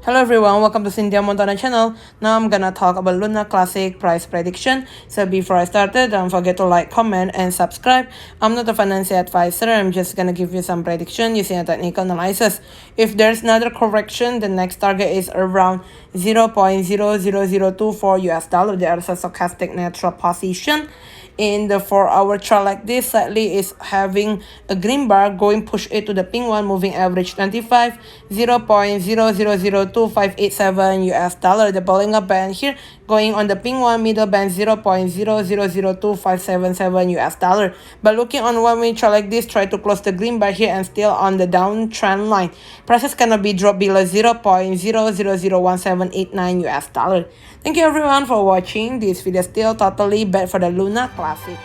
Hello everyone, welcome to Cynthia Montana channel. Now I'm gonna talk about Luna Classic price prediction. So before I started, don't forget to like, comment, and subscribe. I'm not a financial advisor. I'm just gonna give you some prediction using a technical analysis. If there's another correction, the next target is around 0.00024 US dollar. There's a stochastic neutral position. In the 4-hour chart like this, slightly is having a green bar going push it to the pink one, moving average 25, 0.0002587 US dollar. The Bollinger Band here going on the pink one, middle band 0.0002577 US dollar. But looking on 1-minute chart like this, try to close the green bar here and still on the downtrend line. Prices cannot be dropped below 0.0001789 US dollar. Thank you everyone for watching. This video still totally bad for the Luna Classic.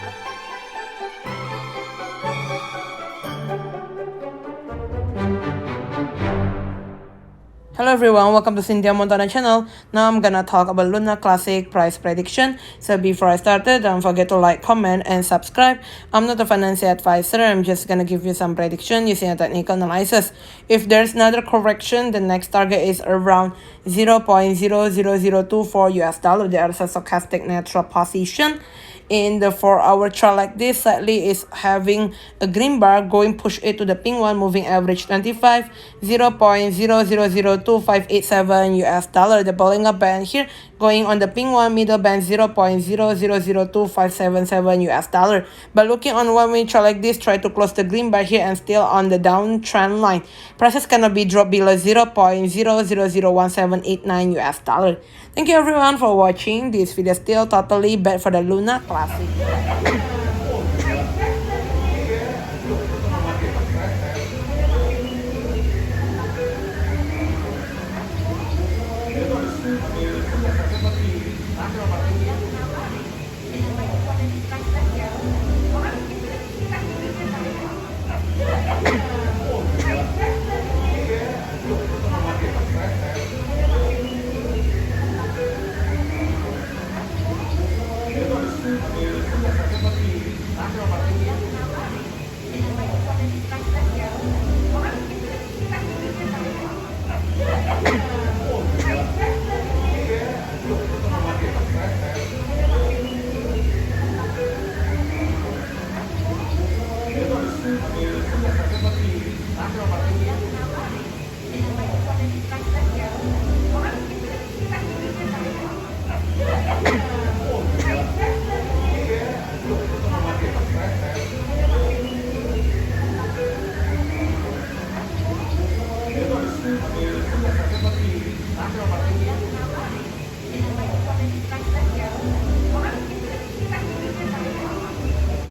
Hello everyone, welcome to Cynthia Montana channel. Now I'm gonna talk about Luna Classic price prediction. So before I started, don't forget to like, comment, and subscribe. I'm not a financial advisor. I'm just gonna give you some prediction using a technical analysis. If there's another correction, the next target is around 0.00024 US dollar. There's a stochastic neutral position. In the 4-hour chart like this, slightly is having a green bar going push it to the pink one, moving average 25, 0.0002587 US dollar. The Bollinger Band here going on the pink one, middle band 0.0002577 US dollar. But looking on 1-minute chart like this, try to close the green bar here and still on the downtrend line. Prices cannot be dropped below 0.0001789 US dollar. Thank you everyone for watching. This video still totally bad for the Luna Classic.